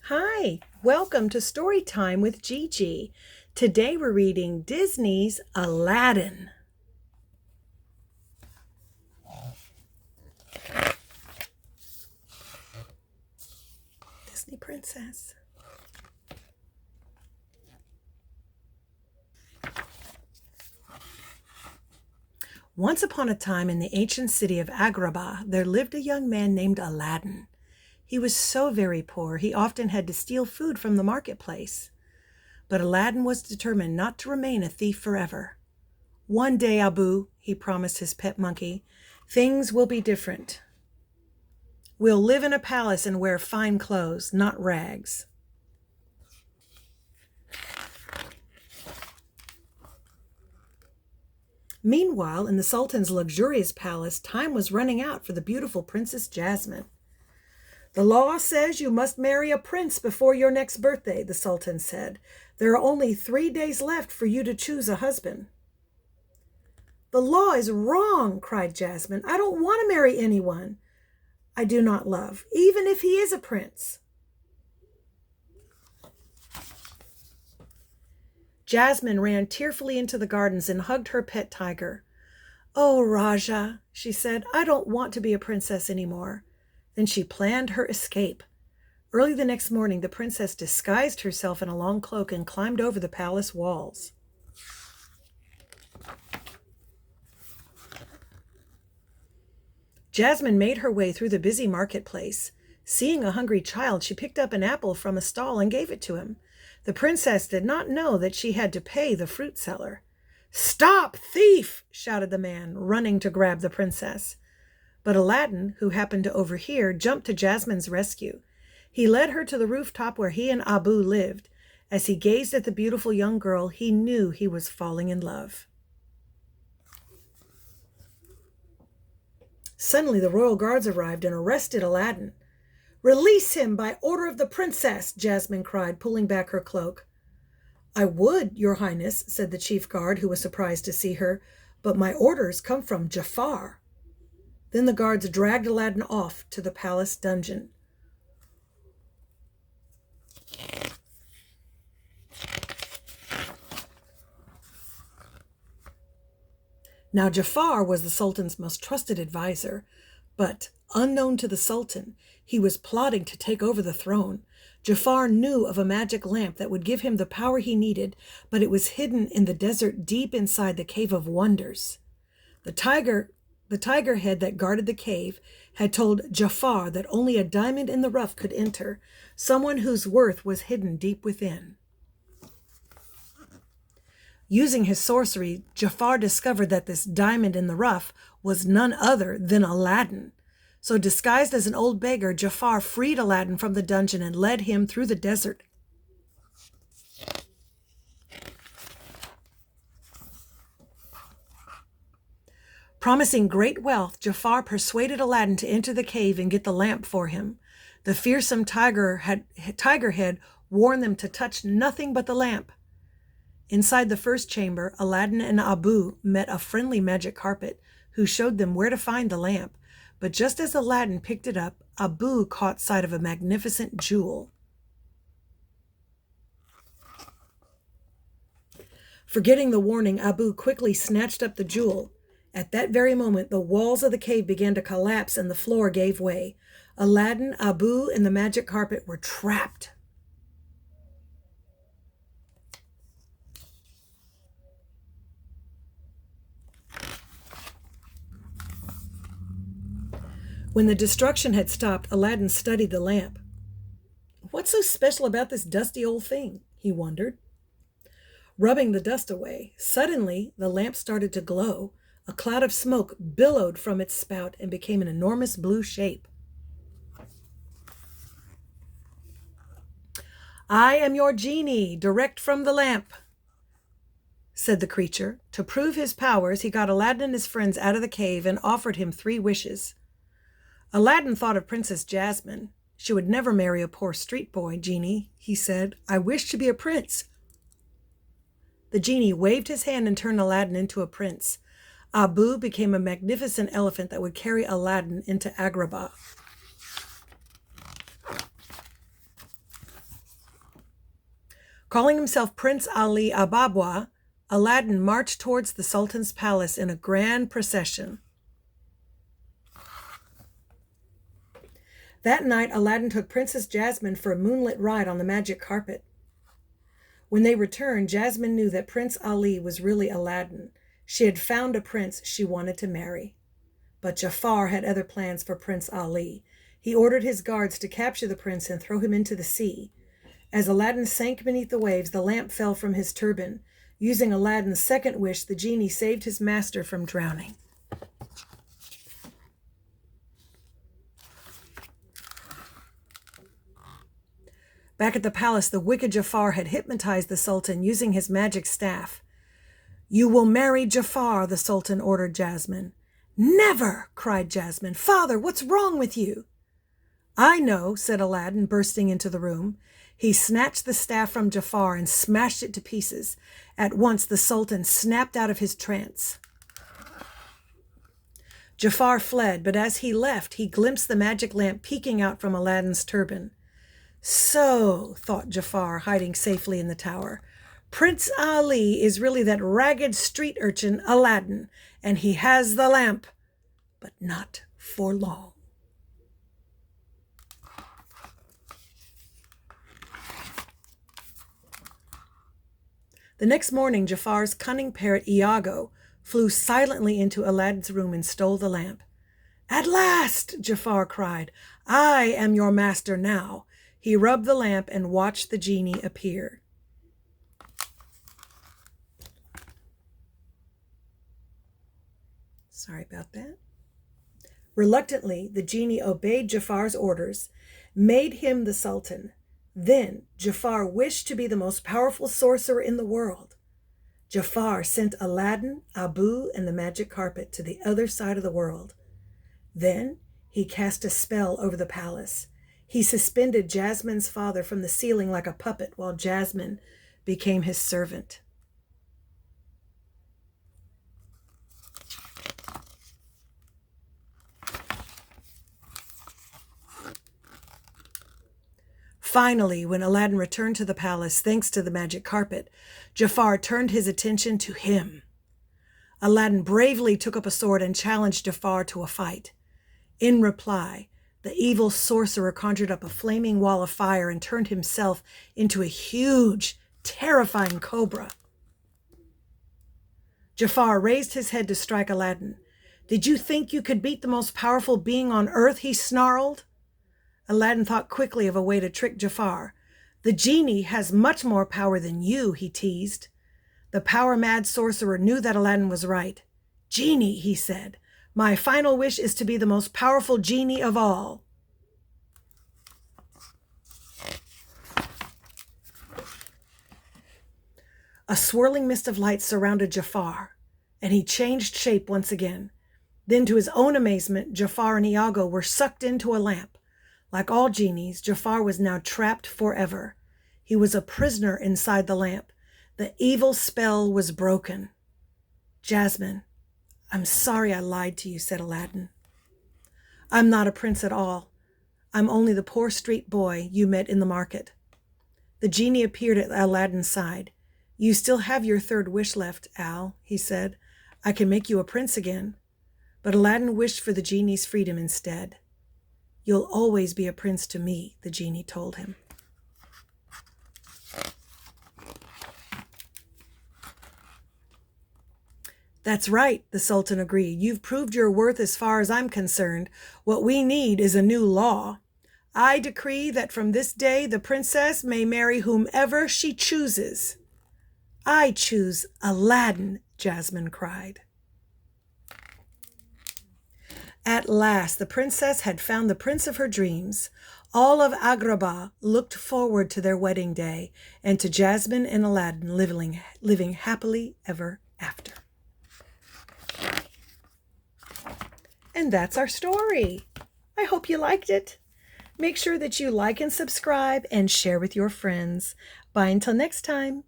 Hi, welcome to Story Time with Gigi. Today we're reading Disney's Aladdin. Disney Princess. Once upon a time in the ancient city of Agrabah, there lived a young man named Aladdin. He was so very poor, he often had to steal food from the marketplace. But Aladdin was determined not to remain a thief forever. One day, Abu, he promised his pet monkey, things will be different. We'll live in a palace and wear fine clothes, not rags. Meanwhile, in the Sultan's luxurious palace, time was running out for the beautiful Princess Jasmine. The law says you must marry a prince before your next birthday, the Sultan said. There are only 3 days left for you to choose a husband. The law is wrong, cried Jasmine. I don't want to marry anyone I do not love, even if he is a prince. Jasmine ran tearfully into the gardens and hugged her pet tiger. Oh, Raja, she said, I don't want to be a princess anymore. Then she planned her escape. Early the next morning, the princess disguised herself in a long cloak and climbed over the palace walls. Jasmine made her way through the busy marketplace. Seeing a hungry child, she picked up an apple from a stall and gave it to him. The princess did not know that she had to pay the fruit seller. Stop, thief! Shouted the man, running to grab the princess. But Aladdin, who happened to overhear, jumped to Jasmine's rescue. He led her to the rooftop where he and Abu lived. As he gazed at the beautiful young girl, he knew he was falling in love. Suddenly, the royal guards arrived and arrested Aladdin. Release him by order of the princess, Jasmine cried, pulling back her cloak. I would, your highness, said the chief guard, who was surprised to see her, but my orders come from Jafar. Then the guards dragged Aladdin off to the palace dungeon. Now Jafar was the Sultan's most trusted advisor, but unknown to the Sultan, he was plotting to take over the throne. Jafar knew of a magic lamp that would give him the power he needed, but it was hidden in the desert deep inside the Cave of Wonders. The tiger head that guarded the cave had told Jafar that only a diamond in the rough could enter, someone whose worth was hidden deep within. Using his sorcery, Jafar discovered that this diamond in the rough was none other than Aladdin. So disguised as an old beggar, Jafar freed Aladdin from the dungeon and led him through the desert. Promising great wealth, Jafar persuaded Aladdin to enter the cave and get the lamp for him. The fearsome tiger head warned them to touch nothing but the lamp. Inside the first chamber, Aladdin and Abu met a friendly magic carpet who showed them where to find the lamp. But just as Aladdin picked it up, Abu caught sight of a magnificent jewel. Forgetting the warning, Abu quickly snatched up the jewel. At that very moment, the walls of the cave began to collapse and the floor gave way. Aladdin, Abu, and the magic carpet were trapped. When the destruction had stopped, Aladdin studied the lamp. What's so special about this dusty old thing? He wondered. Rubbing the dust away, suddenly the lamp started to glow. A cloud of smoke billowed from its spout and became an enormous blue shape. I am your genie, direct from the lamp, said the creature. To prove his powers, he got Aladdin and his friends out of the cave and offered him 3 wishes. Aladdin thought of Princess Jasmine. She would never marry a poor street boy, genie, he said. I wish to be a prince. The genie waved his hand and turned Aladdin into a prince. Abu became a magnificent elephant that would carry Aladdin into Agrabah. Calling himself Prince Ali Ababwa, Aladdin marched towards the Sultan's palace in a grand procession. That night, Aladdin took Princess Jasmine for a moonlit ride on the magic carpet. When they returned, Jasmine knew that Prince Ali was really Aladdin. She had found a prince she wanted to marry. But Jafar had other plans for Prince Ali. He ordered his guards to capture the prince and throw him into the sea. As Aladdin sank beneath the waves, the lamp fell from his turban. Using Aladdin's second wish, the genie saved his master from drowning. Back at the palace, the wicked Jafar had hypnotized the Sultan using his magic staff. "You will marry Jafar," the Sultan ordered Jasmine. "Never!" cried Jasmine. "Father, what's wrong with you?" "I know," said Aladdin, bursting into the room. He snatched the staff from Jafar and smashed it to pieces. At once, the Sultan snapped out of his trance. Jafar fled, but as he left, he glimpsed the magic lamp peeking out from Aladdin's turban. "So," thought Jafar, hiding safely in the tower, "Prince Ali is really that ragged street urchin, Aladdin, and he has the lamp, but not for long." The next morning, Jafar's cunning parrot, Iago, flew silently into Aladdin's room and stole the lamp. "At last!" Jafar cried. "I am your master now." He rubbed the lamp and watched the genie appear. Sorry about that. Reluctantly, the genie obeyed Jafar's orders, made him the Sultan. Then Jafar wished to be the most powerful sorcerer in the world. Jafar sent Aladdin, Abu, and the magic carpet to the other side of the world. Then he cast a spell over the palace. He suspended Jasmine's father from the ceiling like a puppet while Jasmine became his servant. Finally, when Aladdin returned to the palace thanks to the magic carpet, Jafar turned his attention to him. Aladdin bravely took up a sword and challenged Jafar to a fight. In reply, the evil sorcerer conjured up a flaming wall of fire and turned himself into a huge, terrifying cobra. Jafar raised his head to strike Aladdin. "Did you think you could beat the most powerful being on earth?" he snarled. Aladdin thought quickly of a way to trick Jafar. "The genie has much more power than you," he teased. The power-mad sorcerer knew that Aladdin was right. "Genie," he said, "my final wish is to be the most powerful genie of all." A swirling mist of light surrounded Jafar, and he changed shape once again. Then, to his own amazement, Jafar and Iago were sucked into a lamp. Like all genies, Jafar was now trapped forever. He was a prisoner inside the lamp. The evil spell was broken. "Jasmine, I'm sorry I lied to you," said Aladdin. "I'm not a prince at all. I'm only the poor street boy you met in the market." The genie appeared at Aladdin's side. "You still have your third wish left, Al," he said. "I can make you a prince again." But Aladdin wished for the genie's freedom instead. "You'll always be a prince to me," the genie told him. "That's right," the Sultan agreed. "You've proved your worth as far as I'm concerned. What we need is a new law. I decree that from this day the princess may marry whomever she chooses." "I choose Aladdin," Jasmine cried. At last, the princess had found the prince of her dreams. All of Agrabah looked forward to their wedding day and to Jasmine and Aladdin living happily ever after. And that's our story. I hope you liked it. Make sure that you like and subscribe and share with your friends. Bye until next time.